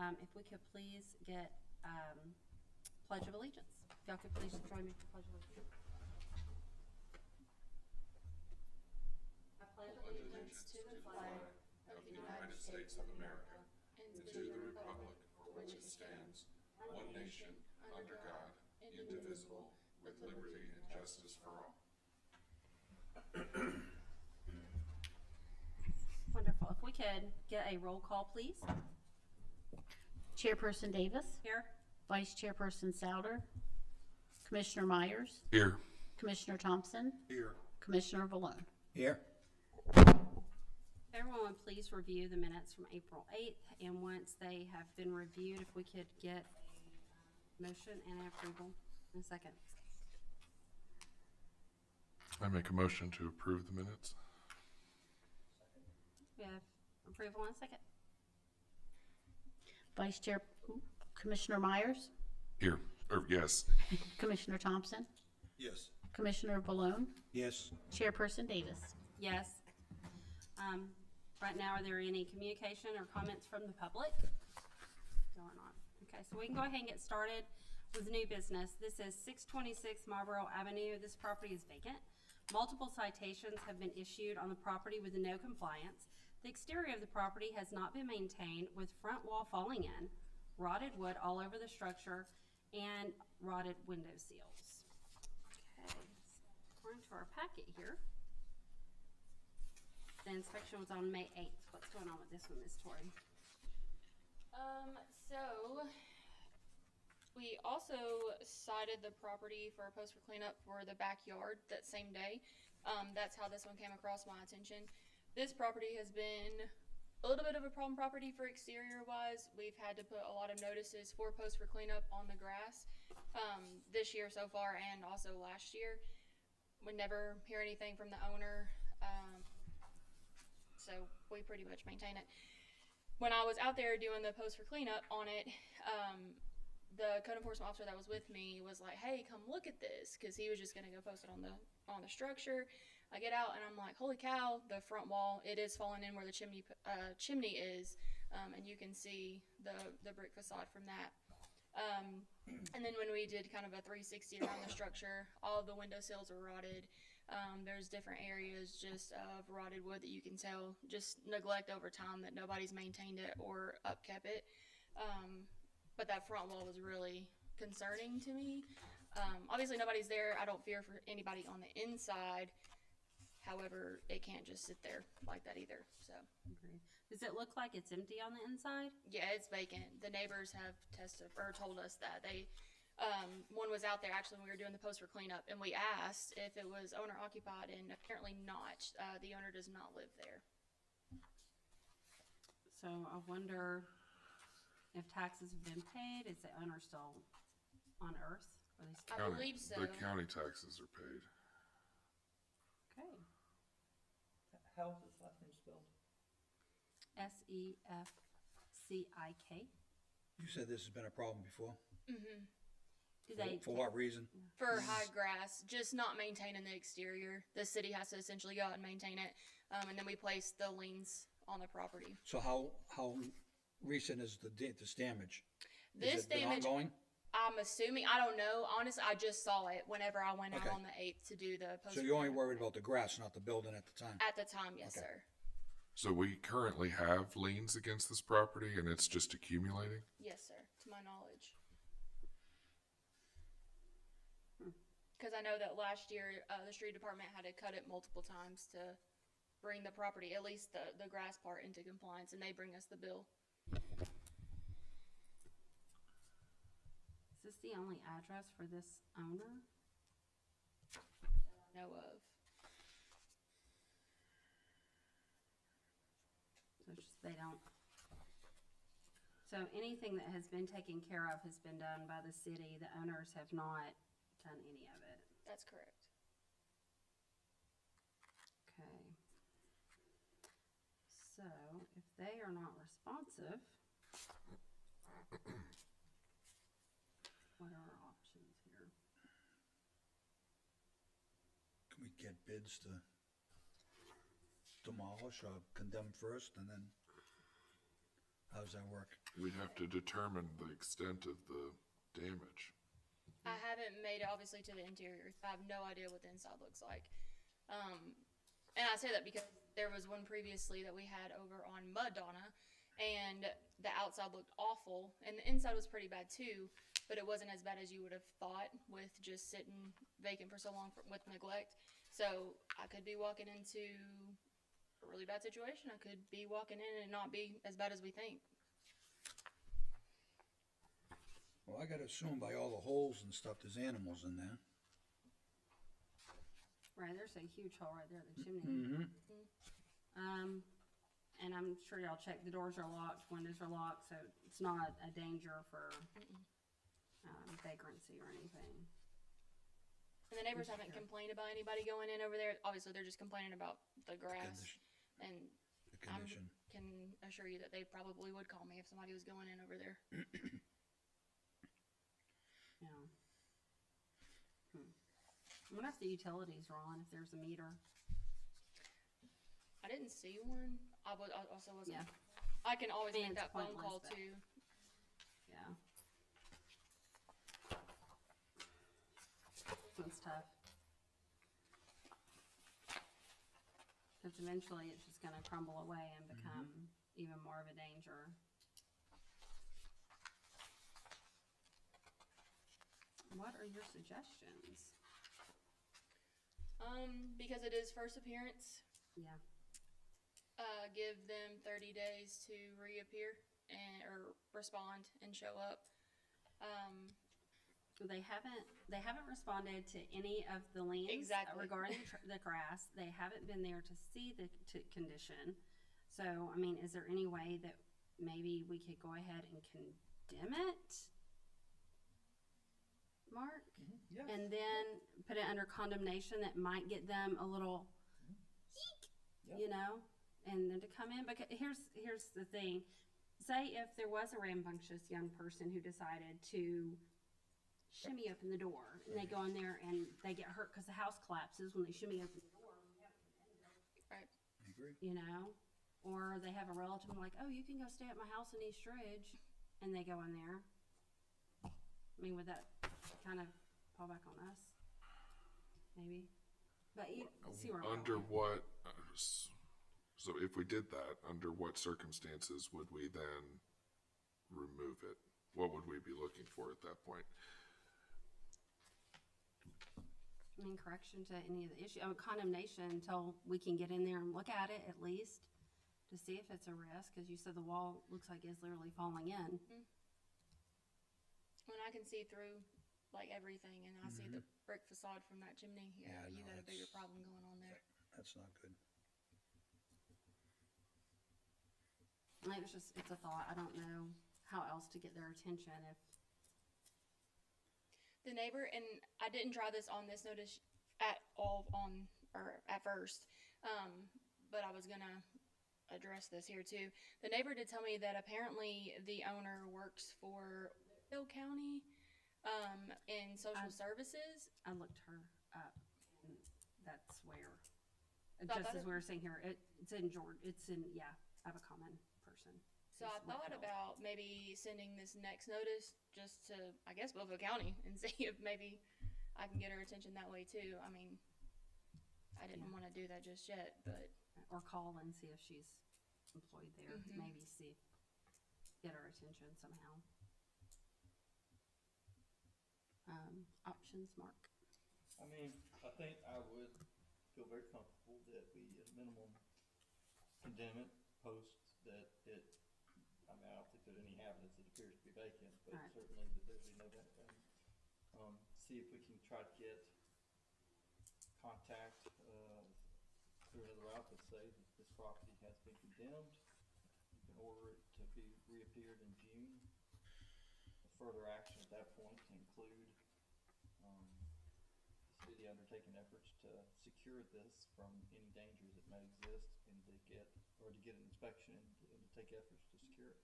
If we could please get Pledge of Allegiance. If y'all could please join me for Pledge of Allegiance. I pledge allegiance to the flag of the United States of America and to the republic for which it stands, one nation, under God, indivisible, with liberty and justice for all. Wonderful. If we could get a roll call, please. Chairperson Davis, Here. Vice Chairperson Souter, Commissioner Myers, Here. Commissioner Thompson, Here. Commissioner Valone. Here. Everyone would please review the minutes from April 8th, and once they have been reviewed, if we could get a motion and approval in a second. I make a motion to approve the minutes. We have approval in a second. Vice Chair, Commissioner Myers, Here. Or yes. Commissioner Thompson, Yes. Commissioner Valone, Yes. Chairperson Davis. Yes. Right now, are there any communication or comments from the public? No, or not. Okay, so we can go ahead and get started with new business. This is 626 Marlboro Avenue. This property is vacant. Multiple citations have been issued on the property with no compliance. The exterior of the property has not been maintained, with front wall falling in, rotted wood all over the structure, and rotted window seals. Okay, so according to our packet here, the inspection was on May 8th. What's going on with this one, Ms. Torrey? So we also cited the property for a post for cleanup for the backyard that same day. That's how this one came across my attention. This property has been a little bit of a problem property for exterior wise. We've had to put a lot of notices for post for cleanup on the grass this year so far, and also last year. We never hear anything from the owner, so we pretty much maintain it. When I was out there doing the post for cleanup on it, the code enforcement officer that was with me was like, "Hey, come look at this," because he was just gonna go post it on the structure. I get out and I'm like, "Holy cow! The front wall, it is falling in where the chimney is, and you can see the brick facade from that." And then when we did kind of a 360 around the structure, all of the window sills are rotted. There's different areas just of rotted wood that you can tell just neglect over time, that nobody's maintained it or upkept it. But that front wall was really concerning to me. Obviously nobody's there. I don't fear for anybody on the inside. However, it can't just sit there like that either. So Agreed. Does it look like it's empty on the inside? yeah, it's vacant. The neighbors have tested or told us that they, one was out there actually when we were doing the post for cleanup, and we asked if it was owner occupied, and apparently not. The owner does not live there. So I wonder if taxes have been paid. Is the owner still on earth? Or they still... I believe so. The county taxes are paid. Okay. How is this last name spelled? SEFCIK. You said this has been a problem before. Mm-hmm. Do they For what reason? For high grass, just not maintaining the exterior. The city has to essentially go out and maintain it, and then we place the liens on the property. So how recent is this damage? This Has it been damage, ongoing? I'm assuming, I don't know. Honestly, I just saw it whenever I went Okay. out on the 8th to do the post. So you're only worried about the grass, not the building at the time? At the time, yes, Okay. sir. So we currently have liens against this property, and it's just accumulating? Yes, sir, to my knowledge. Because I know that last year, the street department had to cut it multiple times to bring the property, at least the grass part, into compliance, and they bring us the bill. Is this the only address for this owner? Know of. So it's just they don't. So anything that has been taken care of has been done by the city. The owners have not done any of it. That's correct. Okay. So if they are not responsive, what are our options here? Can we get bids to demolish or condemn first and then How does that work? We'd have to determine the extent of the damage. I haven't made it obviously to the interior. I have no idea what the inside looks like. And I say that because there was one previously that we had over on Mudonna, and the outside looked awful, and the inside was pretty bad too, but it wasn't as bad as you would have thought with just sitting vacant for so long with neglect. So I could be walking into a really bad situation. I could be walking in and not be as bad as we think. Well, I gotta assume by all the holes and stuff, there's animals in there. Right, there's a huge hole right there, the chimney. Mm-hmm. And I'm sure y'all check, the doors are locked, windows are locked, so it's not a danger for, vagrancy or anything. And the neighbors haven't complained about anybody going in over there. Obviously, they're just complaining about the grass. And The condition. I can assure you that they probably would call me if somebody was going in over there. Yeah. I wonder if the utilities are on, if there's a meter. I didn't see one. I also wasn't. Yeah. I can always I mean, make it's that phone pointless, call but- too. Yeah. It's tough. Cause eventually it's just gonna crumble away and become even more of a danger. What are your suggestions? Because it is first appearance, Yeah, give them 30 days to reappear or respond and show up. they haven't responded to any of the liens Exactly. regarding the grass. They haven't been there to see the condition. So, I mean, is there any way that maybe we could go ahead and condemn it? Mark? Yeah. And then put it under condemnation that might get them a little eek, Yep. you know, and then to come in. Because here's the thing. Say if there was a rambunctious young person who decided to shimmy open the door and they go in there and they get hurt because the house collapses when they shimmy open the door, Right. I agree. you know, or they have a relative like, oh, you can go stay at my house in East Ridge, and they go in there. I mean, would that kind of fall back on us? Maybe. But you see where I'm Under going. what, so if we did that, under what circumstances would we then remove it? What would we be looking for at that point? I mean, correction to any of the issue, condemnation until we can get in there and look at it at least to see if it's a risk, because you said the wall looks like it's literally falling in. When I can see through like everything and I see the brick facade from that chimney, Yeah, you no, got a bigger that's- problem going on there. That's not good. Like, it's a thought. I don't know how else to get their attention if, The neighbor, and I didn't try this on this notice at all at first, but I was gonna address this here too. The neighbor did tell me that apparently the owner works for Hill County, in social services. I looked her up, and that's where, Thought just that as we were saying here, it's in Georgia, yeah, I have a common person. So I who's thought Lakeville. about maybe sending this next notice just to, I guess, Belleville County and see if maybe I can get her attention that way too. I mean, I didn't want to do that just yet, but Or call and see if she's employed there, Mhm. maybe get her attention somehow. Options, Mark? I mean, I think I would feel very comfortable that we, at minimum, condemn it, post that it, I mean, I don't think there's any inhabitants, it appears to be vacant, but Right. certainly that there'd be no, see if we can try to get contact, through another route that say that this property has been condemned. You can order it to be reappeared in June. Further action at that point can include, the city undertaking efforts to secure this from any dangers that may exist and to get an inspection and to take efforts to secure it.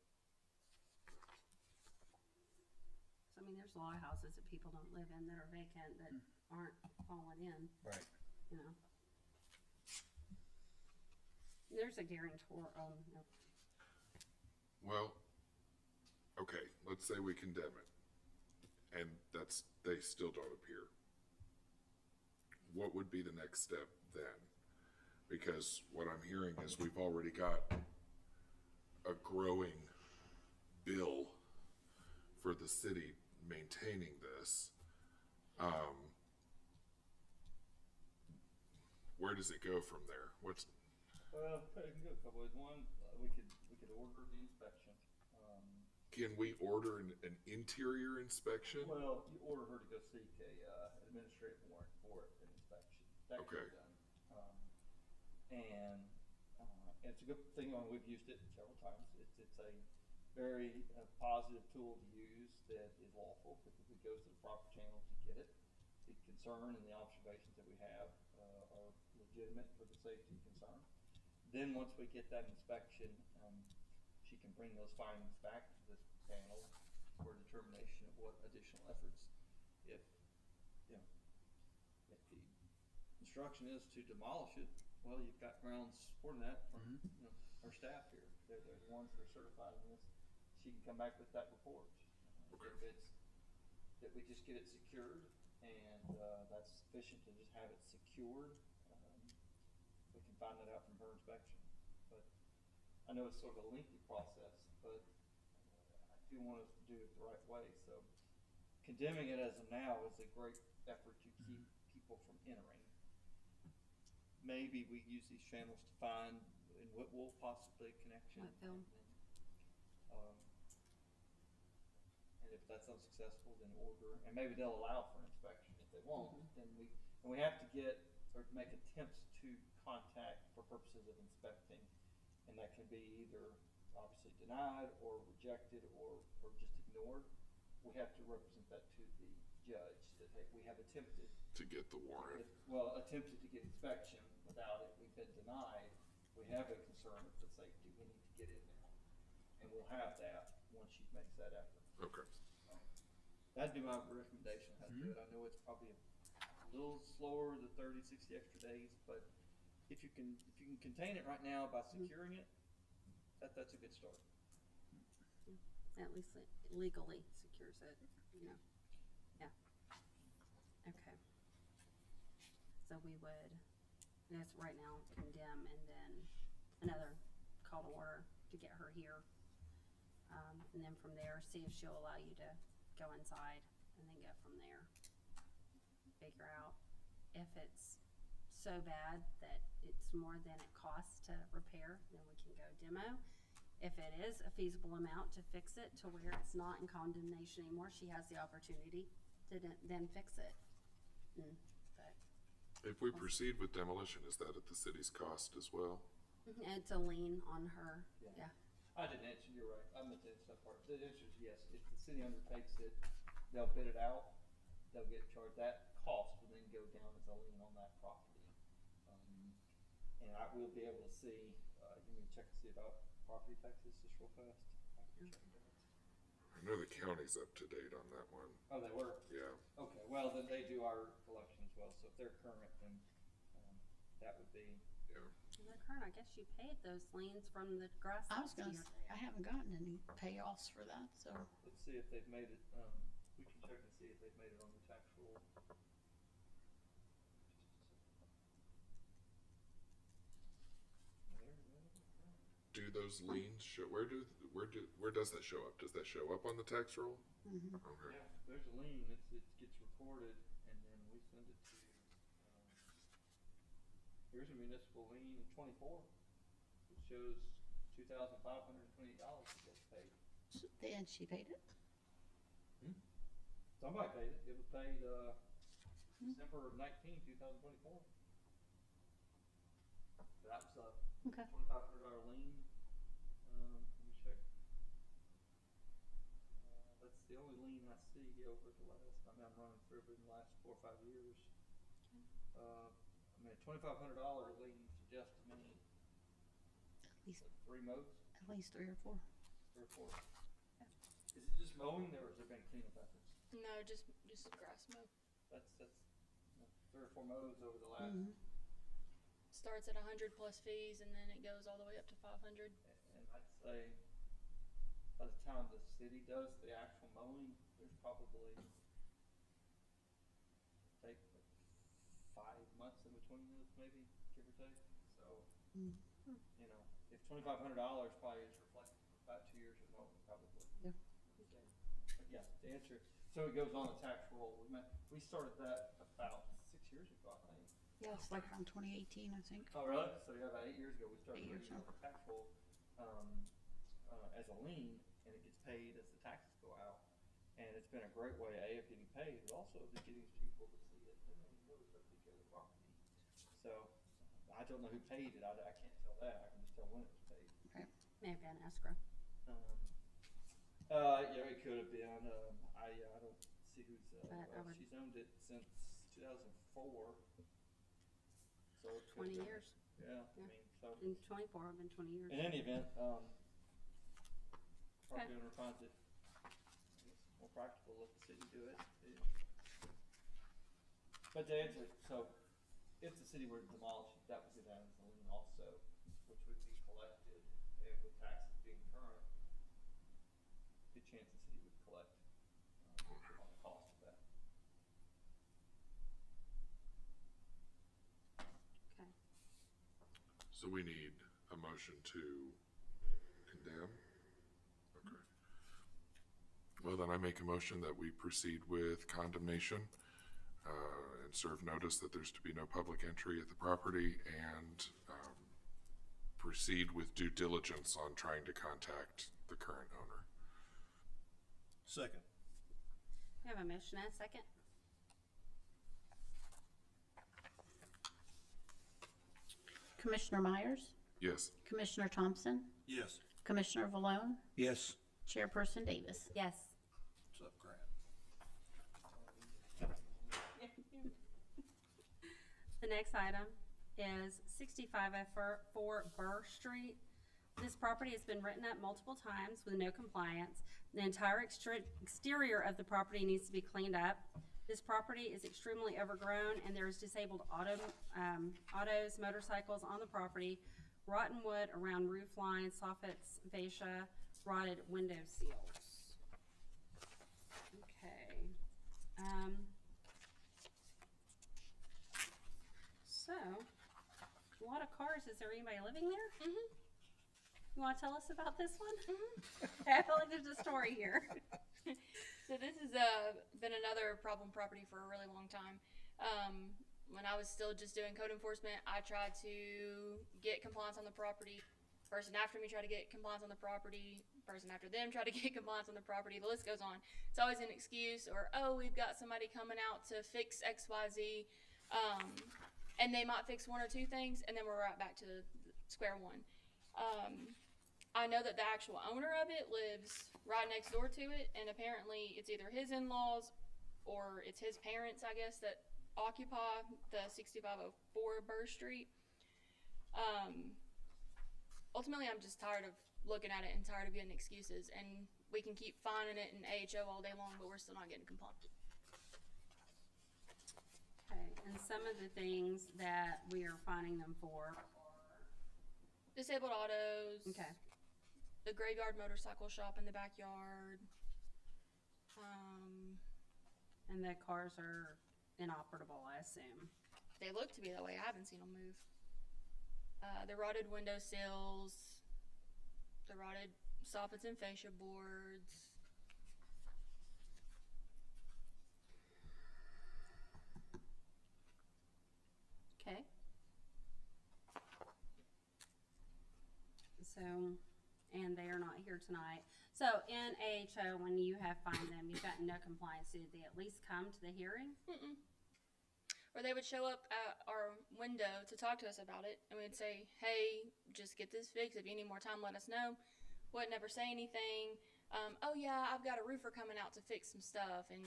So, I mean, there's a lot of houses that people don't live in that are vacant that aren't falling in, Right. you know. There's a guarantor, no. Well, okay, let's say we condemn it, and they still don't appear. What would be the next step then? Because what I'm hearing is we've already got a growing bill for the city maintaining this. Where does it go from there? What's, Well, it can go a couple ways. One, we could order the inspection. can we order an interior inspection? Well, you order her to go seek a administrative warrant for an inspection. That can Okay. be done. And it's a good thing. We've used it several times. It's a very positive tool to use that is lawful because it goes to the proper channels to get it. The concern and the observations that we have are legitimate for the safety concern. Then once we get that inspection, she can bring those findings back to this panel for determination of what additional efforts. If the instruction is to demolish it, well, you've got grounds supporting that from our staff here. They're the ones that are certified in this. She can come back with that report. Okay. If it's that we just get it secured and that's sufficient to just have it secured, we can find that out from her inspection. But I know it's sort of a lengthy process, but I do want us to do it the right way. So condemning it as of now is a great effort to keep people from entering. Maybe we use these channels to find in Whitwell possibly a connection. Whitfield. And if that's unsuccessful, then order, and maybe they'll allow for an inspection. If they won't, then we have to get or make attempts to contact for purposes of inspecting, and that can be either obviously denied or rejected or just ignored. We have to represent that to the judge that hey, we have attempted To get the warrant? attempted to get inspection without it. We've been denied. We have a concern with the safety. We need to get in there, and we'll have that once she makes that effort. Okay. That'd be my recommendation. How to do it. I know it's probably a little slower than 30, 60 extra days, but if you can contain it right now by securing it, that's a good start. At least it legally secures it, you know. Yeah. Okay. So we would, I guess right now, condemn and then another call to order to get her here. And then from there, see if she'll allow you to go inside and then go from there. Figure out if it's so bad that it's more than it costs to repair, then we can go demo. If it is a feasible amount to fix it to where it's not in condemnation anymore, she has the opportunity to then fix it. But If we proceed with demolition, is that at the city's cost as well? it's a lien on her, Yeah. yeah. I didn't answer. You're right. I meant to answer that part. The answer is yes. If the city undertakes it, they'll bid it out. They'll get charged. That cost will then go down as a lien on that property. And I will be able to see. You need to check to see about property taxes just real fast. I can check that. I know the county's up to date on that one. Oh, they were. Yeah. Okay. Well, then they do our collection as well. So if they're current, then that would be. Yeah. They're current, I guess you paid those liens from the grass. I was last gonna year. say, I haven't gotten any payoffs for that, so. Let's see if they've made it. We can check and see if they've made it on the tax roll. Do those liens show, where does that show up? Does that show up on the tax roll? Mhm. Okay. Yeah, there's a lien. It gets recorded, and then we send it to. Here's a municipal lien in 24. It shows $2,528 that gets paid. Then she paid it? Somebody paid it. It was paid December 19, 2024. That was a Okay. $2,500 lien. Let me check. That's the only lien I see over the last. I'm running through it in the last 4 or 5 years. I mean, a $2,500 lien suggests to me At least, 3 mows, at least 3 or 4. 3 or 4. Is it just mowing, or has there been cleanup efforts? No, just grass mow. That's 3 or 4 mows over the last. Mhm. Starts at 100 plus fees, and then it goes all the way up to 500. And I'd say by the time the city does the actual mowing, there's probably, take like 5 months in between those, maybe, give or take, so, Mm. you know, if $2,500 probably is reflective of about 2 years of mowing, probably. Yeah. But yeah, the answer, so it goes on the tax roll, we started that about 6 years ago, I think. Yeah, it's like around 2018, I think. Oh, really? So yeah, about 8 years ago, we started 8 years putting it on the tax roll, as a lien, and it gets paid as the taxes go out. And it's been a great way, A, of getting paid, but also of getting people to see it, and then really start to take care of the property. So, I don't know who paid it, I can't tell that, I can just tell when it was paid. Maybe an escrow. Yeah, it could have been, I don't see who's, But I would- she's owned it since 2004. So it could 20 have been- years. Yeah, I Yeah. mean, so. In 24, have been 20 years. In any event, Okay. property owner finds it more practical, let the city do it. But to answer, so if the city were to demolish it, that would get down as a lien also, which would be collected, and with taxes being current, good chance the city would collect on the cost of that. Okay. So we need a motion to condemn? Okay. Well, then I make a motion that we proceed with condemnation, and serve notice that there's to be no public entry at the property, and, proceed with due diligence on trying to contact the current owner. Second. We have a motion and a second. Commissioner Myers, Yes. Commissioner Thompson, Yes. Commissioner Valone, Yes. Chairperson Davis. Yes. What's up, Grant? The next item is 6504 Burr Street. This property has been written up multiple times with no compliance. The entire exterior of the property needs to be cleaned up. This property is extremely overgrown, and there is disabled autos, motorcycles on the property, rotten wood around roof lines, soffits, fascia, rotted window seals. Okay. So, a lot of cars. Is there anybody living there? Mhm. You want to tell us about this one? I feel like there's a story here. So this has been another problem property for a really long time. When I was still just doing code enforcement, I tried to get compliance on the property. Person after me tried to get compliance on the property. Person after them tried to get compliance on the property. The list goes on. It's always an excuse, or, oh, we've got somebody coming out to fix XYZ. And they might fix one or two things, and then we're right back to square one. I know that the actual owner of it lives right next door to it, and apparently it's either his in-laws or it's his parents, I guess, that occupy the 6504 Burr Street. Ultimately, I'm just tired of looking at it and tired of getting excuses, and we can keep finding it in AHO all day long, but we're still not getting compliant. Okay, and some of the things that we are finding them for are, Disabled autos. okay, The graveyard motorcycle shop in the backyard. and the cars are inoperable, I assume. They look to be that way. I haven't seen them move. The rotted window sills. The rotted soffits and fascia boards. Okay. So, and they are not here tonight. So in AHO, when you have fined them, you've got no compliance, did they at least come to the hearing? Mm-mm. Or they would show up at our window to talk to us about it, and we'd say, hey, just get this fixed. If you need more time, let us know. Would never say anything. Oh yeah, I've got a roofer coming out to fix some stuff and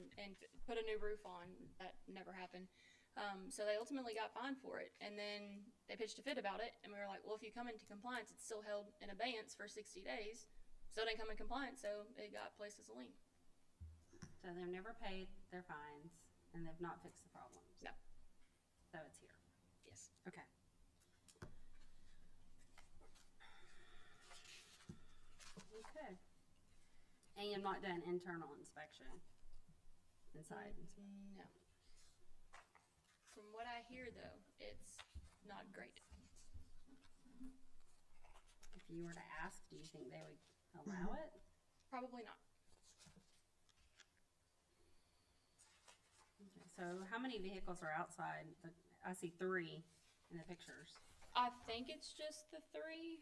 put a new roof on. That never happened. So they ultimately got fined for it, and then they pitched a fit about it, and we were like, well, if you come into compliance, it's still held in abeyance for 60 days. Still didn't come in compliance, so it got placed as a lien. So they've never paid their fines, and they've not fixed the problems? No. So it's here. Yes. Okay. Okay. And you've not done internal inspection inside. No. From what I hear though, it's not great. If you were to ask, do you think they would allow it? Probably not. Okay, so how many vehicles are outside? I see 3 in the pictures. I think it's just the 3,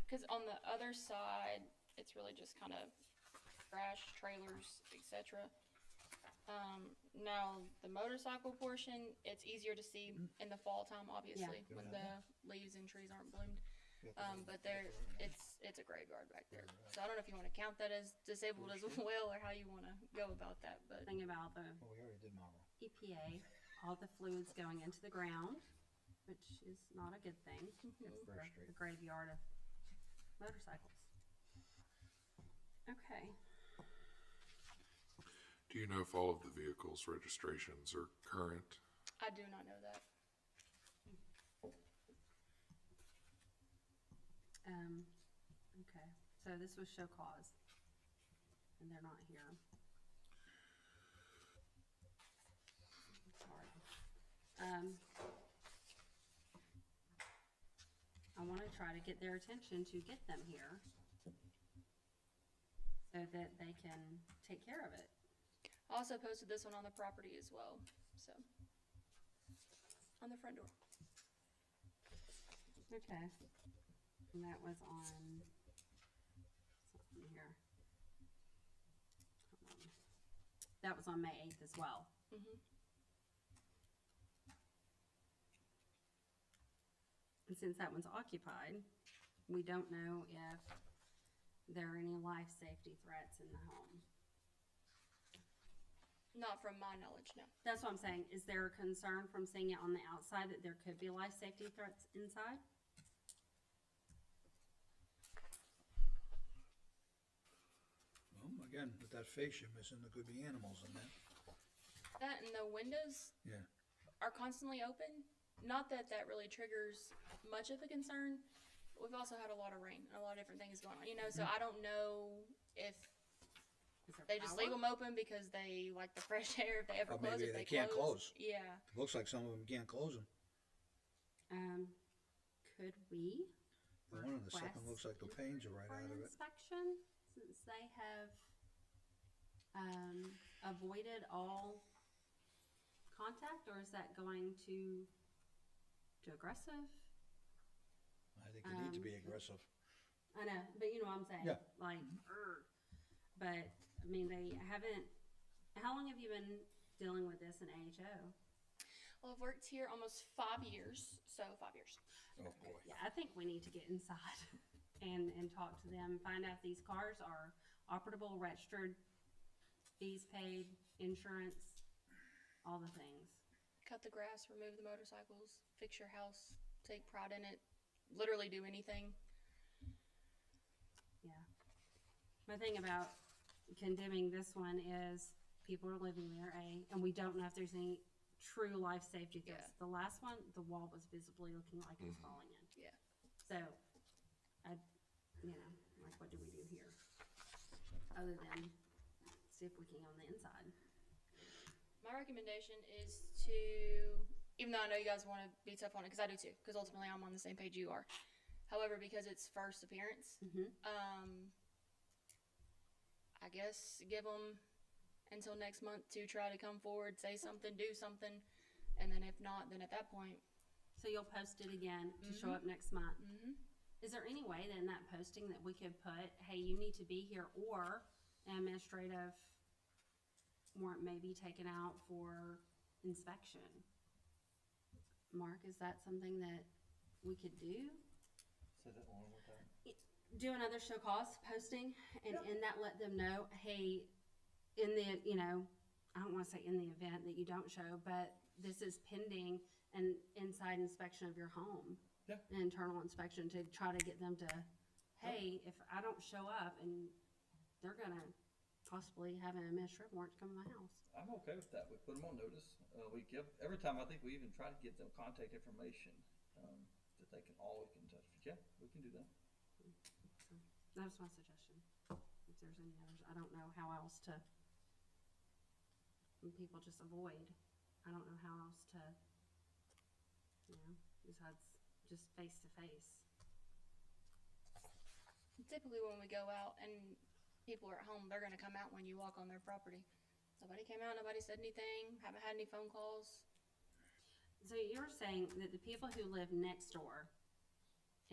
because on the other side, it's really just kind of trash, trailers, etc. Now the motorcycle portion, it's easier to see in the fall time, obviously, when the leaves and trees aren't bloomed. But it's a graveyard back there. So I don't know if you want to count that as disabled as well, or how you want to go about that. But Thing about the Well, we already did Marlboro. EPA, all the fluids going into the ground, which is not a good thing. It's First Street. the graveyard of motorcycles. Okay. Do you know if all of the vehicles' registrations are current? I do not know that. Okay, so this was show cause, and they're not here. Sorry. I wanna try to get their attention to get them here so that they can take care of it. I also posted this one on the property as well, so on the front door. Okay. And that was on something here. Hold on. That was on May 8th as well. And since that one's occupied, we don't know if there are any life safety threats in the home. Not from my knowledge, no. That's what I'm saying. Is there a concern from seeing it on the outside that there could be life safety threats inside? Well, again, with that fascia missing, there could be animals in that. That and the windows Yeah. are constantly open. Not that that really triggers much of a concern. We've also had a lot of rain and a lot of different things going on, you know, so I don't know if Is there they just leave power? them open because they like the fresh air, if they ever Or close maybe it, they can't close. Yeah. It looks like some of them can't close them. Could we The one on the second looks like the request panes are right for out an of it. inspection, since they have, avoided all contact, or is that going too aggressive? I think it needs to be aggressive. I know, but you know what I'm saying? Yeah. Like, but, I mean, they haven't, how long have you been dealing with this in AHO? Well, I've worked here almost 5 years, so 5 years. Oh, boy. Yeah, I think we need to get inside and talk to them, find out if these cars are operable, registered, fees paid, insurance, all the things. Cut the grass, remove the motorcycles, fix your house, take pride in it, literally do anything. Yeah. My thing about condemning this one is people are living there, and we don't know if there's any true life safety threats. Yeah. The last one, the wall was visibly looking like it was falling in. Yeah. So, like, what do we do here? Other than see if we can on the inside. My recommendation is to, even though I know you guys want to be tough on it, because I do too, because ultimately I'm on the same page you are. However, because it's first appearance, I guess give them until next month to try to come forward, say something, do something, and then if not, then at that point, So you'll post it again to show up next month. Mhm. Is there any way that in that posting that we could put, hey, you need to be here, or an administrative warrant may be taken out for inspection? Mark, is that something that we could do? Say that one more time. Do another show cause posting, and in that let them know, hey, in the, I don't wanna say in the event that you don't show, but this is pending an inside inspection of your home. Yeah. An internal inspection to try to get them to, hey, if I don't show up, and they're gonna possibly have an administrative warrant to come to my house. I'm okay with that. We put them on notice. We give, every time I think we even try to get them contact information, that they can always get in touch with. Yeah, we can do that. That was my suggestion. if there's any others. I don't know how else to, when people just avoid, I don't know how else to, besides just face to face. Typically when we go out and people are at home, they're gonna come out when you walk on their property. Nobody came out, nobody said anything, haven't had any phone calls. So you're saying that the people who live next door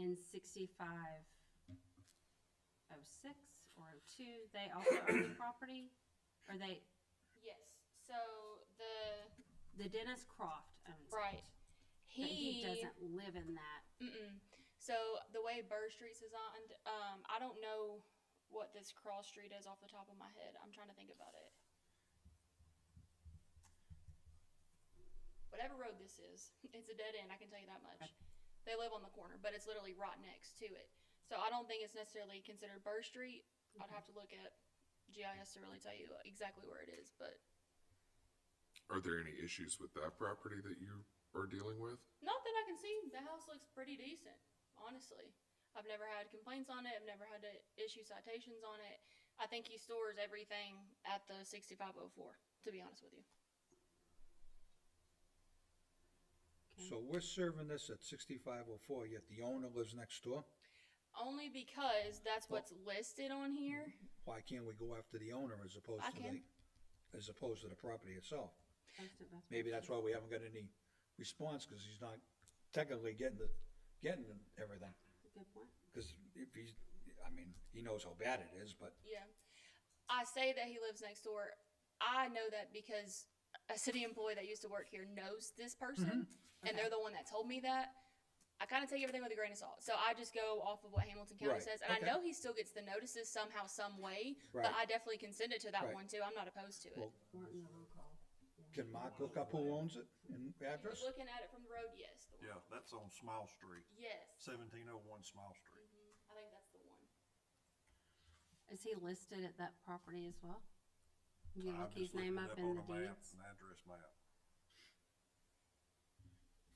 in 6506 or 02, they also own the property? Or they, Yes, so the Dennis Croft owns it? right. But he doesn't live in that. So the way Burr Street's designed, I don't know what this cross street is off the top of my head. I'm trying to think about it. Whatever road this is, it's a dead end, I can tell you that much. Okay. They live on the corner, but it's literally right next to it. So I don't think it's necessarily considered Burr Street. I'd have to look at GIS to really tell you exactly where it is, but Are there any issues with that property that you are dealing with? not that I can see. The house looks pretty decent, honestly. I've never had complaints on it. I've never had to issue citations on it. I think he stores everything at the 6504, to be honest with you. So we're serving this at 6504, yet the owner lives next door? Only because that's what's listed on here. Why can't we go after the owner as opposed I to can. as opposed to the property itself? Post it both Maybe ways. that's why we haven't got any response, because he's not technically getting everything. Good point. Because if he's, I mean, he knows how bad it is, but Yeah. I say that he lives next door. I know that because a city employee that used to work here knows this person, and they're the one that told me that. I kind of take everything with a grain of salt. So I just go off of what Hamilton County Right, says. And okay. I know he still gets the notices somehow, some way, but Right. I definitely can send it to that Right. one too. I'm not opposed to it. Well, Martin, the roll call. can Mark look up who owns it and If address? you're looking at it from the road, yes. The one. Yeah, that's on Smile Street, Yes. 1701 Smile Street. I think that's the one. Is he listed at that property as well? Do you I'm look his just name looking up it in on the a map, deeds? An address map.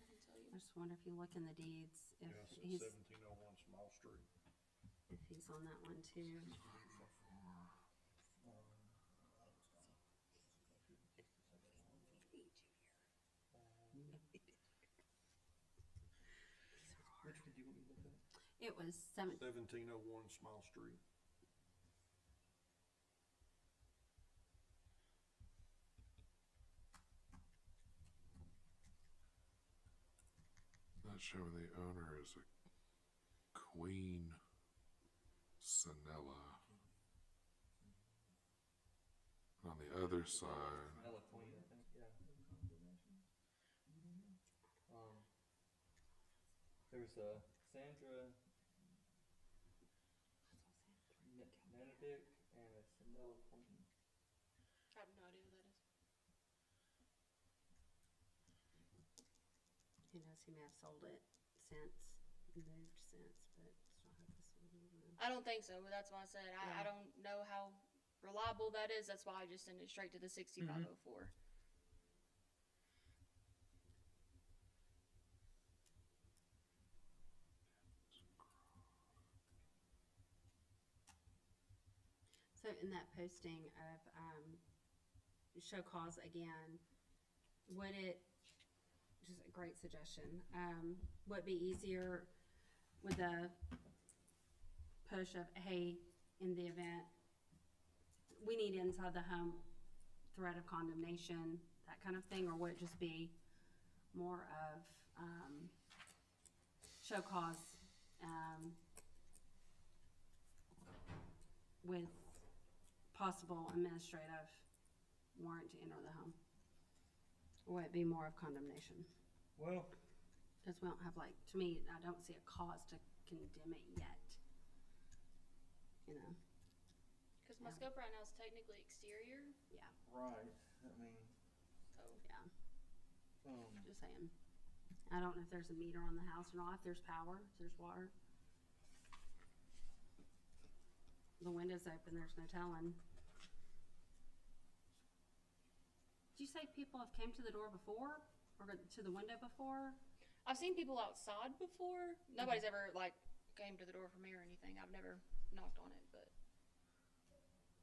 I can tell you. I just wonder if you look in the deeds, if Yes, he's, 1701 Smile Street. if he's on that one too. Which one do you want me to look at? It was 1701 Smile Street. Not showing the owner is a Queen Sanella. On the other side, Ella Queen, I think, yeah. There's Sandra Nenedick and a Sanella Queen. I have no idea who that is. Who knows, he may have sold it since, moved since, but still have this one. I don't think so, but that's why I said I Yeah. don't know how reliable that is. That's why I just send it straight to the 6504. So in that posting of, show cause again, would it, just a great suggestion, would it be easier with a push of, hey, in the event, we need inside the home threat of condemnation, that kind of thing, or would it just be more of, show cause, with possible administrative warrant to enter the home? Or would it be more of condemnation? Well, Cause we don't have like, to me, I don't see a cause to condemn it yet. You know, Because my scope right now is technically exterior, yeah, right, I mean, so yeah, um, just saying. I don't know if there's a meter on the house or not, if there's power, if there's water. The window's open, there's no telling. Did you say people have came to the door before, or to the window before? I've seen people outside before. Nobody's ever like came to the door for me or anything. I've never knocked on it, but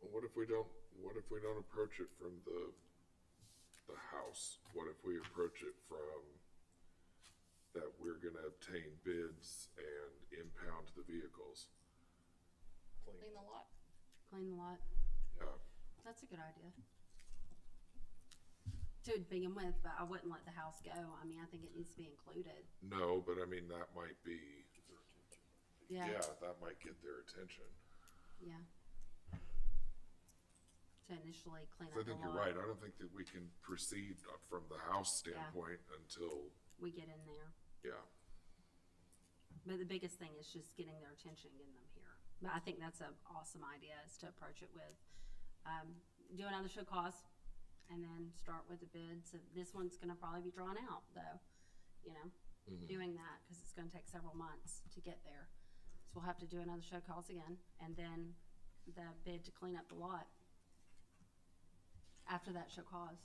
What if we don't approach it from the house? What if we approach it from that we're gonna obtain bids and impound the vehicles? Clean the lot. Clean the lot. Yeah, That's a good idea. To begin with, but I wouldn't let the house go. I mean, I think it needs to be included. no, but I mean, that might be, Yeah, yeah, that might get their attention. yeah. To initially clean I up the think you're lot. right. I don't think that we can proceed from the house standpoint until, We get in there. yeah. But the biggest thing is just getting their attention, getting them here. But I think that's an awesome idea, is to approach it with, do another show cause, and then start with the bids. So this one's gonna probably be drawn out, though, you know, doing that, because it's gonna take several months to get there. So we'll have to do another show cause again, and then the bid to clean up the lot after that show cause.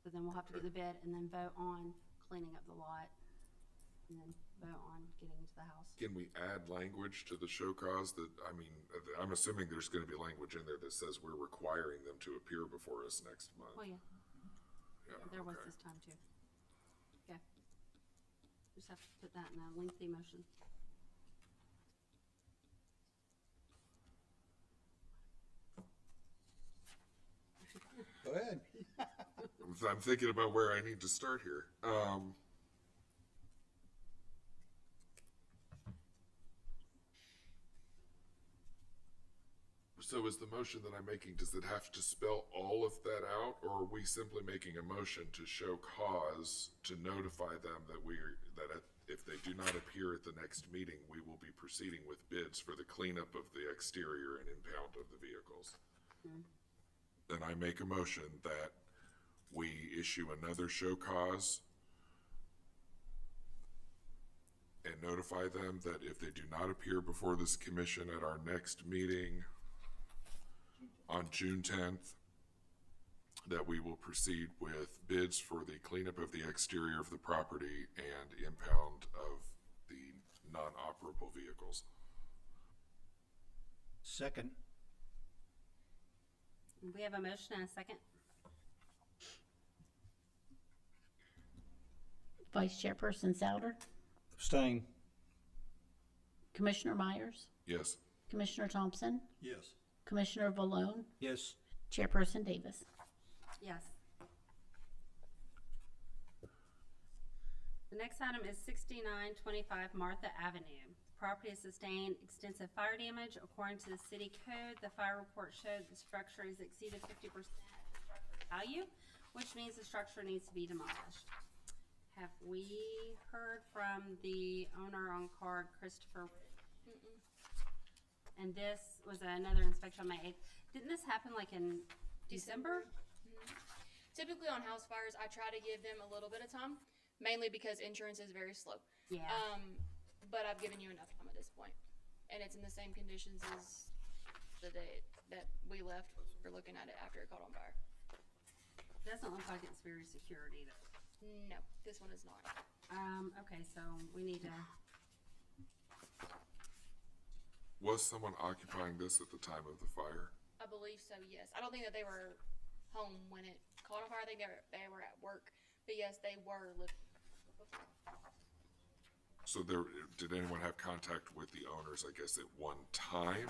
But then we'll have to do the bid and then vote on cleaning up the lot, and then vote on getting into the house. Can we add language to the show cause that, I mean, I'm assuming there's gonna be language in there that says we're requiring them to appear before us next month. Well, yeah, Yeah, there was okay. this time too. Okay. Just have to put that in a lengthy motion. Go ahead. I'm thinking about where I need to start here. So is the motion that I'm making, does it have to spell all of that out, or are we simply making a motion to show cause to notify them that if they do not appear at the next meeting, we will be proceeding with bids for the cleanup of the exterior and impound of the vehicles? Then I make a motion that we issue another show cause and notify them that if they do not appear before this commission at our next meeting on June 10th, that we will proceed with bids for the cleanup of the exterior of the property and impound of the non-operable vehicles. Second. We have a motion and a second. Vice Chairperson Souter, Abstain. Commissioner Myers, Yes. Commissioner Thompson, Yes. Commissioner Valone, Yes. Chairperson Davis. Yes. The next item is 6925 Martha Avenue. The property has sustained extensive fire damage. According to the city code, the fire report showed the structure has exceeded 50% of the structure's value, which means the structure needs to be demolished. Have we heard from the owner on card, Christopher? And this was another inspection on May 8th. Didn't this happen like in December? Typically on house fires, I try to give them a little bit of time, mainly because insurance is very slow. Yeah. But I've given you enough time at this point, and it's in the same conditions as the day that we left. We're looking at it after it caught on fire. Doesn't look like it's very secured either. No, this one is not. Okay, so we need to, Was someone occupying this at the time of the fire? I believe so. Yes. I don't think that they were home when it caught on fire. I think they were at work. But yes, they were living. So did anyone have contact with the owners, I guess, at one time?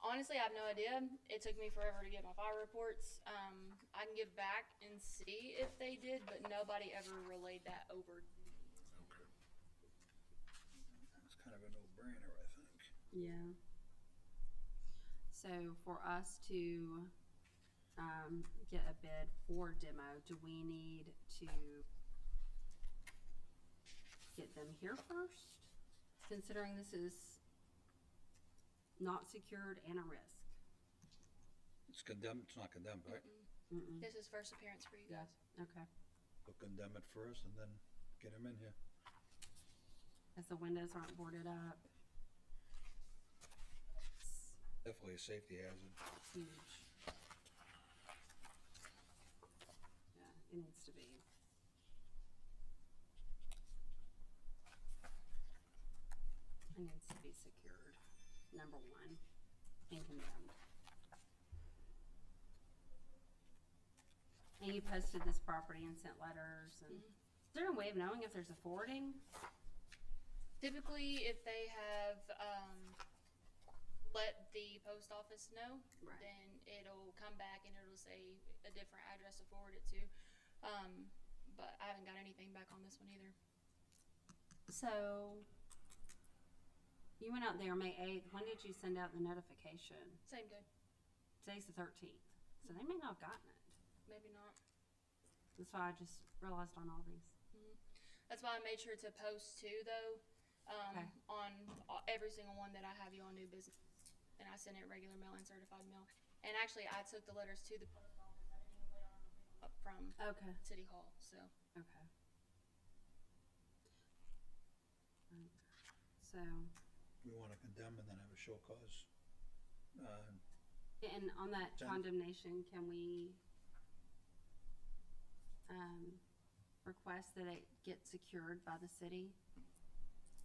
Honestly, I have no idea. It took me forever to get my fire reports. I can get back and see if they did, but nobody ever relayed that over. Okay. It's kind of a no-brainer, I think. yeah. So for us to, get a bid for demo, do we need to get them here first? Considering this is not secured and a risk. It's condemned, it's not condemned, right? This is first appearance for you guys. Okay. We'll condemn it first and then get him in here. As the windows aren't boarded up. Definitely a safety hazard. It's huge. Yeah, it needs to be. It needs to be secured, number one, and condemned. we posted this property and sent letters and, is there a way of knowing if there's a forwarding? Typically, if they have, let the post office know, Right. then it'll come back and it'll say a different address to forward it to. But I haven't got anything back on this one either. So, you went out there May 8th. When did you send out the notification? Same day, Today's the 13th. So they may not have gotten it. maybe not. That's why I just realized on all these. That's why I made sure to post too, though, Okay. on every single one that I have you on new business. And I sent it regular mail and certified mail. And actually, I took the letters to the post office. I didn't even wait on them up from Okay. City Hall, so. Okay. Right. So, We wanna condemn and then have a show cause. and on that Jen? condemnation, can we, request that it get secured by the city?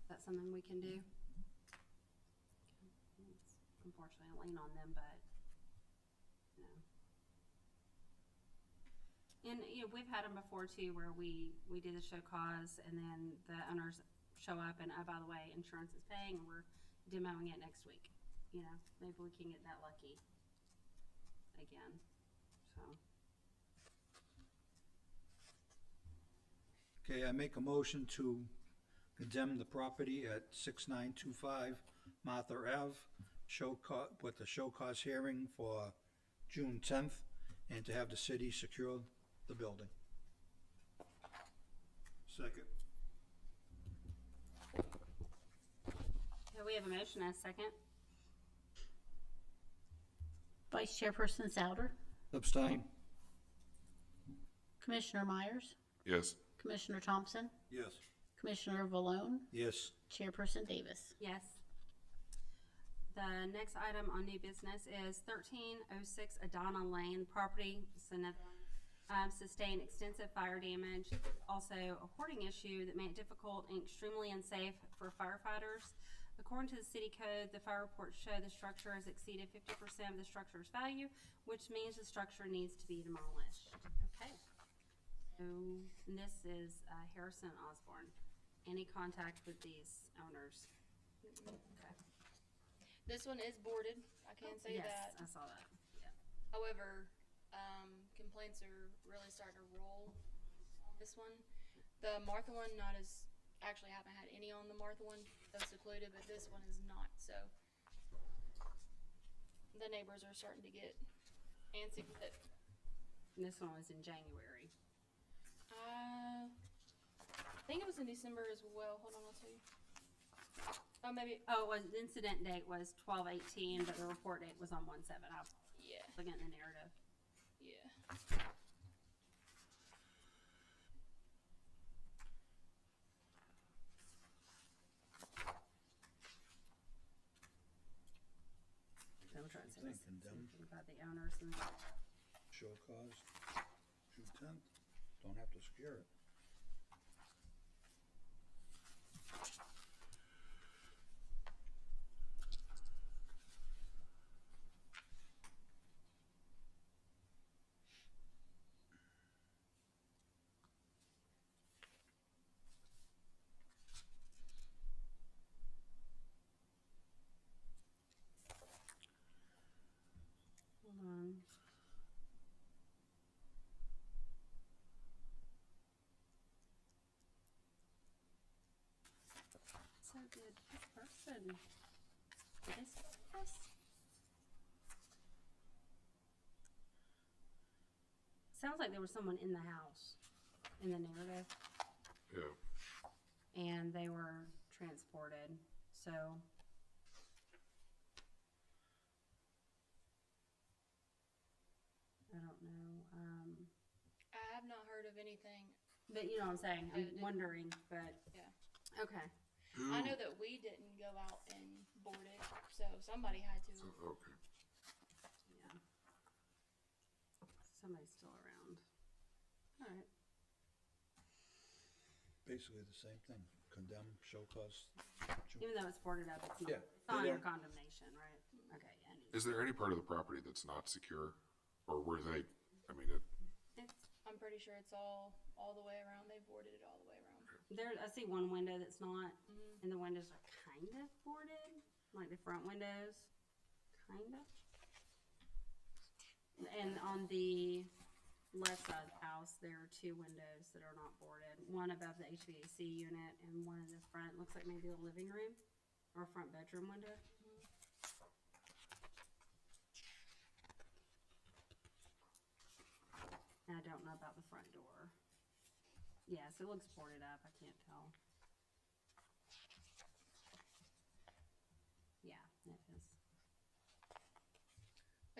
Is that something we can do? It's unfortunately a lien on them, but, you know. And, you know, we've had them before too, where we did the show cause and then the owners show up and, oh, by the way, insurance is paying and we're demoing it next week. You know, maybe we can get that lucky again, so. Okay, I make a motion to condemn the property at 6925 Martha Ave, with the show cause hearing for June 10th, and to have the city secure the building. Second. Okay, we have a motion and a second. Vice Chairperson Souter, Abstain? Commissioner Myers, Yes. Commissioner Thompson, Yes. Commissioner Valone, Yes. Chairperson Davis. Yes. The next item on new business is 1306 Adana Lane property, sustained extensive fire damage. Also a hoarding issue that made it difficult and extremely unsafe for firefighters. According to the city code, the fire reports show the structure has exceeded 50% of the structure's value, which means the structure needs to be demolished. Okay. So this is Harrison Osborne. Any contact with these owners? Okay. This one is boarded, I can say that. Yes, I saw that. Yeah. However, complaints are really starting to roll on this one. The Martha one, actually haven't had any on the Martha one, so secluded, but this one is not, so. The neighbors are starting to get antsy with it. And this one was in January. I think it was in December as well, hold on, I'll tell you. Oh, maybe, Oh, it was, the incident date was 12/18, but the report date was on 1/7. I was yeah, looking at the narrative. yeah. So I'm trying to see Thing this, condemned. something about the owners and, Show cause, June 10th. Don't have to secure it. hold on. So did this person, did they say this? Sounds like there was someone in the house in the narrative Yeah. and they were transported, so. I don't know, I have not heard of anything, but you know what I'm saying, Yeah, I'm wondering, but, yeah. okay. I know that we didn't go out and board it, so somebody had to. Okay. Yeah. Somebody's still around. Alright, Basically the same thing. Condemn, show cause, June. even though it's boarded up, it's not, Yeah, it's not they under don't- condemnation, right? Okay, yeah, I need- Is there any part of the property that's not secure? Or were they, I mean, I pretty sure it's all the way around. They boarded it all the way around. There, I see one window that's not, and the windows are kind of boarded, like the front windows, kind of. And on the left side of the house, there are two windows that are not boarded. One above the HVAC unit and one in the front. Looks like maybe a living room or a front bedroom window. And I don't know about the front door. Yes, it looks boarded up. I can't tell. Yeah, it is.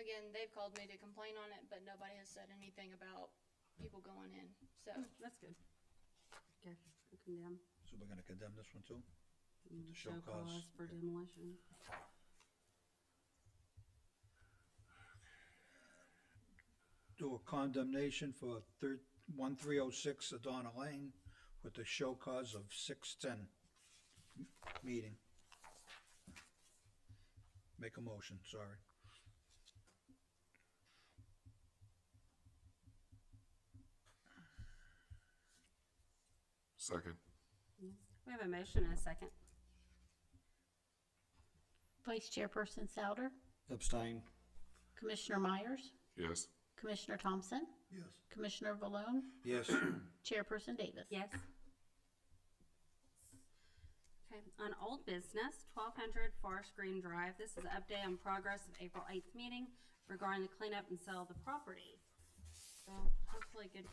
Again, they've called me to complain on it, but nobody has said anything about people going in. So That's good. Okay, we'll condemn. So we're gonna condemn this one too? Mm, The show show cause. cause for demolition. Do a condemnation for 1306 Adonna Lane with the show cause of 6:10 meeting. Make a motion, sorry. Second. We have a motion and a second. Vice Chairperson Souter, Abstain. Commissioner Myers, Yes. Commissioner Thompson, Yes. Commissioner Valone, Yes. Chairperson Davis. Yes. Okay, on old business, 1200 Forest Green Drive. This is an update on progress of April 8th meeting regarding the cleanup and sale of the property. So hopefully good.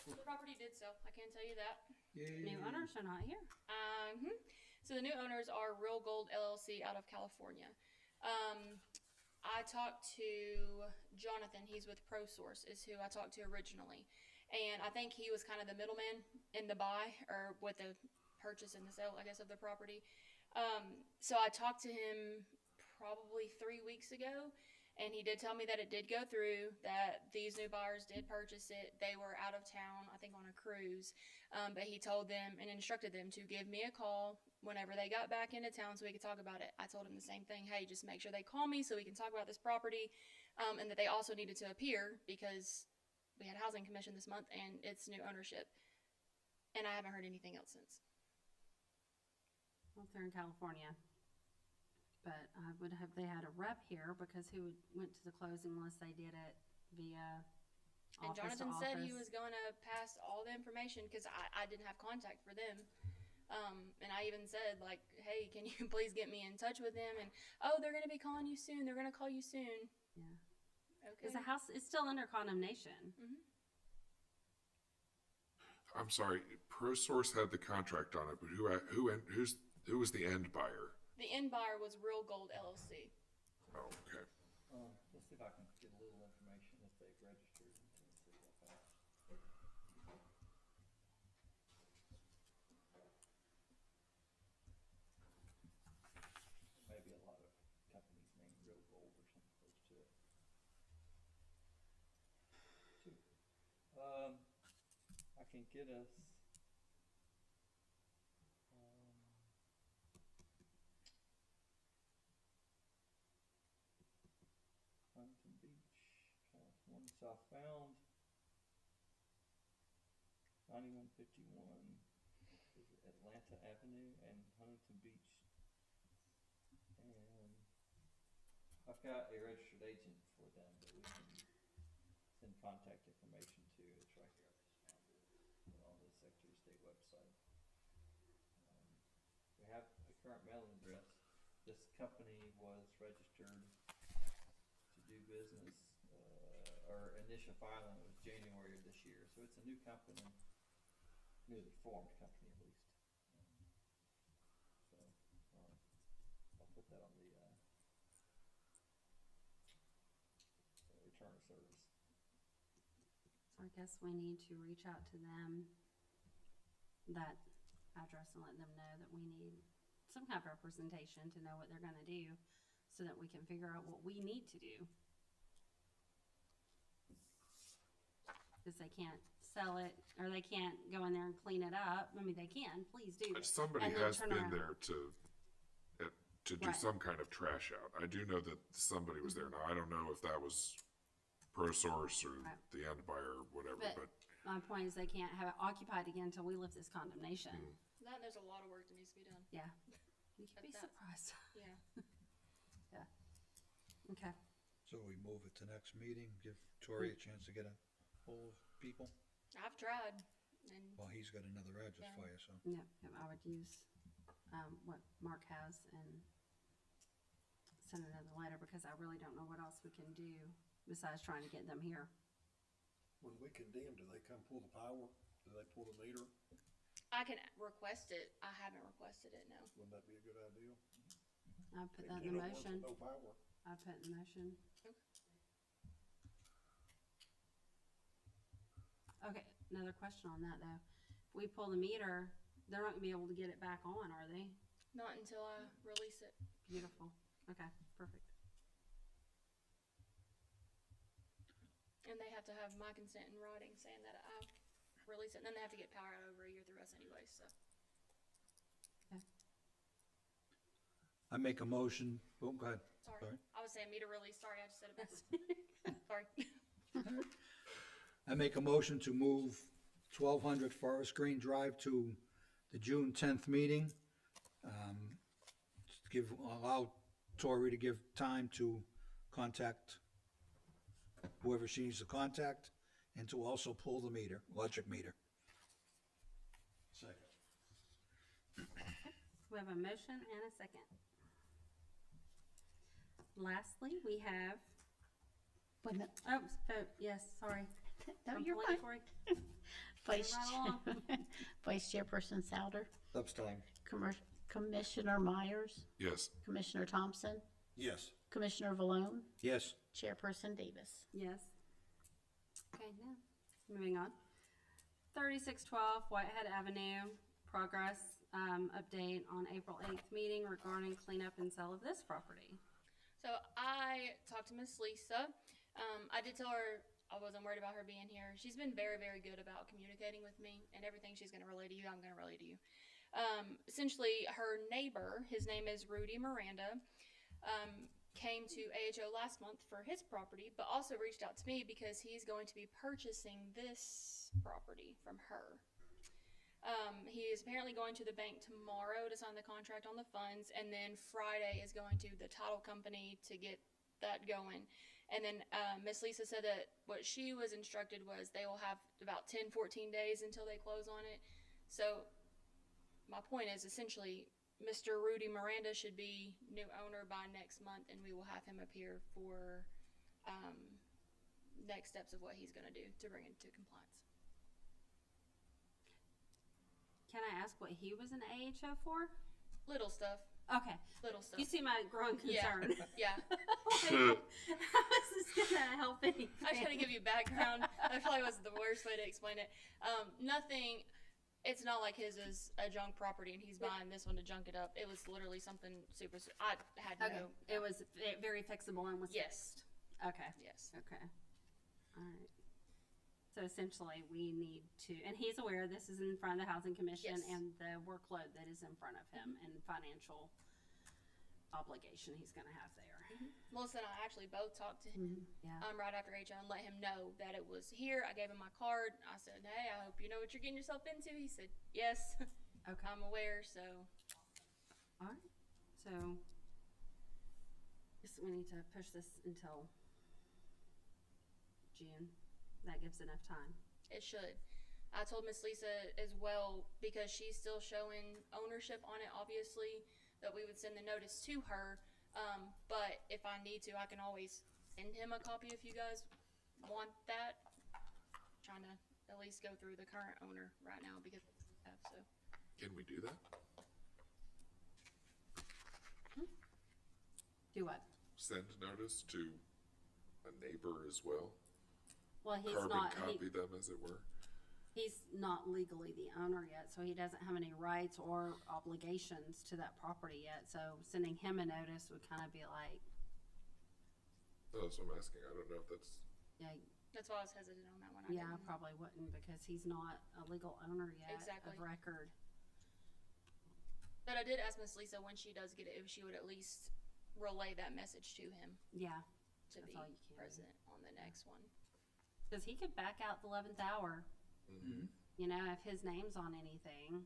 the property did sell. I can tell you that. New owners are not here. So the new owners are Real Gold LLC out of California. I talked to Jonathan. He's with ProSource, is who I talked to originally, and I think he was kind of the middleman in the buy or with the purchase and the sale, I guess, of the property. So I talked to him probably 3 weeks ago, and he did tell me that it did go through, that these new buyers did purchase it. They were out of town, I think on a cruise, but he told them and instructed them to give me a call whenever they got back into town so we could talk about it. I told him the same thing. Hey, just make sure they call me so we can talk about this property, and that they also needed to appear because we had housing commission this month and it's new ownership. And I haven't heard anything else since. Well, if they're in California. But I would hope they had a rep here because who went to the closing unless they did it via And office to Jonathan said he office. was going to pass all the information because I didn't have contact for them. And I even said, like, hey, can you please get me in touch with them? And, oh, they're going to be calling you soon. They're going to call you soon. Yeah. Okay. Because the house is still under condemnation. I'm sorry, ProSource had the contract on it, but who was the end buyer? The end buyer was Real Gold LLC. Oh, okay. Let's see if I can get a little information if they've registered in Tennessee. Maybe a lot of companies named Real Gold or something close to it. I can get us. Huntington Beach, California. So I found 9151 is it Atlanta Avenue and Huntington Beach, and I've got a registered agent for them that we can send contact information to. It's right here. I just found it on the Secretary of State website. We have a current mailing address. This company was registered to do business, our initial filing was January of this year, so it's a new company, newly formed company at least. So, I'll put that on the, return of service. So I guess we need to reach out to them, that address, and let them know that we need some kind of representation to know what they're gonna do so that we can figure out what we need to do. Because they can't sell it, or they can't go in there and clean it up. I mean, they can, please do. Somebody And then has turn been around. there to do Right. some kind of trash out. I do know that somebody was there. Now, I don't know if that was ProSource or Right. the end buyer or whatever, But but my point is they can't have it occupied again until we lift this condemnation. That, there's a lot of work that needs to be done. Yeah. You could be But that's- surprised. Yeah. Okay. So we move it to next meeting, give Tori a chance to get a hold of people? I've tried, and Well, he's got another address Yeah. for you, so. Yep, yep, I would use, what Mark has and send another letter because I really don't know what else we can do besides trying to get them here. When we condemn, do they come pull the power? Do they pull the meter? I can request it. I haven't requested it, no. Wouldn't that be a good idea? I put that They in the don't work with motion. No power. I put in the motion. Okay, another question on that though. If we pull the meter, they're not gonna be able to get it back on, are they? Not until I release it. Beautiful. Okay, perfect. And they have to have my consent in writing saying that I release it, and then they have to get power out over a year through us anyway, so. I make a motion, oh, go ahead. Sorry. Sorry. I was saying meter release, sorry, I just said it backwards. Sorry. I make a motion to move 1200 Forest Green Drive to the June 10th meeting. Allow Tori to give time to contact whoever she needs to contact, and to also pull the meter, electric meter. Second. We have a motion and a second. Lastly, we have, Wait a minute. oh, vote, yes, sorry. No, I'm you're pulling fine. for you. Vice, Right along. Vice Chairperson Souter, Abstain. Commissioner Myers, yes, Commissioner Thompson, Yes. Commissioner Valone, Yes. Chairperson Davis. Yes. Okay, now, moving on. 3612 Whitehead Avenue, progress, update on April 8th meeting regarding cleanup and sale of this property. So I talked to Miss Lisa. I did tell her I wasn't worried about her being here. She's been very, very good about communicating with me, and everything she's going to relay to you, I'm going to relay to you. Essentially, her neighbor, his name is Rudy Miranda, came to AHO last month for his property, but also reached out to me because he's going to be purchasing this property from her. He is apparently going to the bank tomorrow to sign the contract on the funds, and then Friday is going to the title company to get that going. And then Miss Lisa said that what she was instructed was they will have about 10, 14 days until they close on it. So my point is essentially Mr. Rudy Miranda should be new owner by next month, and we will have him appear for next steps of what he's going to do to bring it to compliance. Can I ask what he was an AHO for? Little stuff. Okay. Little stuff. You see my growing Yeah. concern. Yeah. How is this gonna help anything? I try to give you background. That probably was the worst way to explain it. Nothing. It's not like his is a junk property and he's buying this one to junk it up. It was literally something super. I had Okay, no. it was very fixable and was Yes. fixed. Okay, Yes. okay. Alright. So essentially, we need to, and he's aware this is in front of the Housing Commission Yes. and the workload that is in front of him and financial obligation he's gonna have there. Melissa and I actually both talked to him Yeah, right after HO and let him know that it was here. I gave him my card. I said, "Hey, I hope you know what you're getting yourself into." He said, "Yes, okay, I'm aware." So alright, so. Guess we need to push this until June. That gives enough time. it should. I told Miss Lisa as well because she's still showing ownership on it, obviously, that we would send the notice to her. But if I need to, I can always send him a copy if you guys want that. Trying to at least go through the current owner right now because we have so. can we do that? Do what? Send notice to a neighbor as well? Well, he's Carbon not, copy them, as it were? he's not legally the owner yet, so he doesn't have any rights or obligations to that property yet, so sending him a notice would kinda be like, That's what I'm asking, I don't know if that's, yeah, That's why I was hesitant on that one. yeah, I probably wouldn't, because he's not a legal owner yet Exactly. of record. But I did ask Miss Lisa when she does get it if she would at least relay that message to him Yeah, to That's be all you can do. present on the next one. Cause he could back out the 11th hour. You know, if his name's on anything,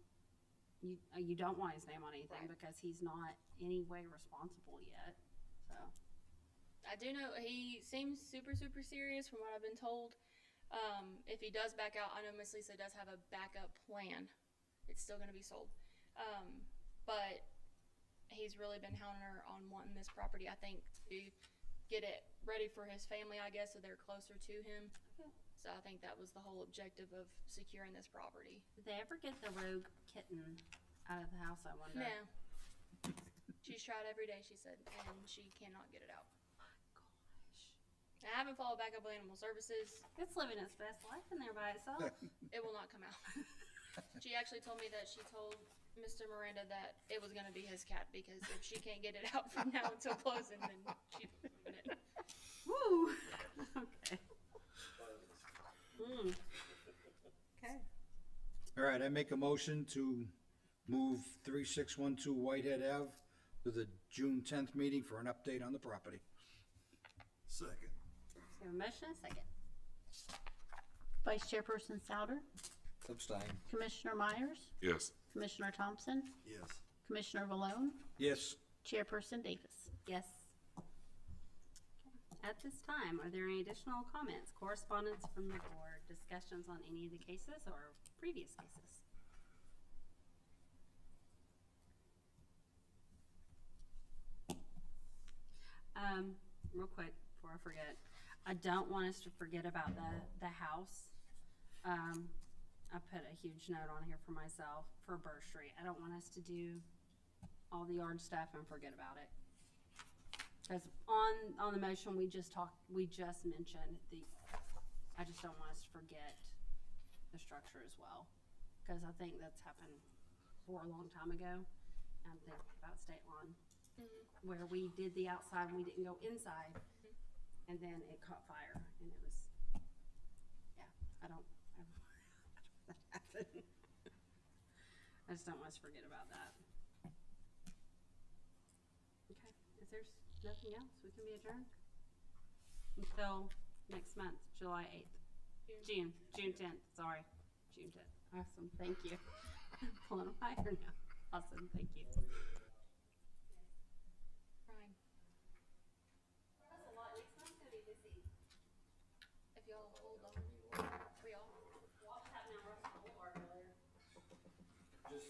you don't want his name on anything Right. because he's not any way responsible yet, so. I do know he seems super, super serious from what I've been told. If he does back out, I know Miss Lisa does have a backup plan. It's still going to be sold. But he's really been hounding her on wanting this property, I think, to get it ready for his family, I guess, so they're closer to him. Okay. So I think that was the whole objective of securing this property. Did they ever get the rogue kitten out of the house, I wonder? No. She's tried every day, she said, and she cannot get it out. Gosh. I haven't followed back up with animal services. It's living its best life in there by itself. It will not come out. She actually told me that she told Mr. Miranda that it was going to be his cat because if she can't get it out from now until closing, then she's moving it. Woo! Okay. Okay. All right, I make a motion to move 3612 Whitehead Ave to the June 10th meeting for an update on the property. Second. So we have a motion and a second. Vice Chairperson Souter, Abstain. Commissioner Myers, Yes. Commissioner Thompson, Yes. Commissioner Valone, Yes, Chairperson Davis. Yes. At this time, are there any additional comments, correspondence from the board, discussions on any of the cases or previous cases? Real quick, before I forget, I don't want us to forget about the house. I put a huge note on here for myself for Burr Street. I don't want us to do all the yard stuff and forget about it. Cause on the motion, we just mentioned I just don't want us to forget the structure as well. Cause I think that's happened for a long time ago. And I'm thinking about state lawn, where we did the outside, and we didn't go inside. And then it caught fire and it was, yeah, I don't want that happen. I just don't want us to forget about that. Okay, if there's nothing else, we can be adjourned until next month, July 8th. June 10th, sorry. June 10th. Awesome, thank you. I'm pulling a fire now. Awesome, thank you. Ryan, That's a lot, next month's gonna be busy. if y'all hold on, we all. We'll have to have an hour of school earlier. Just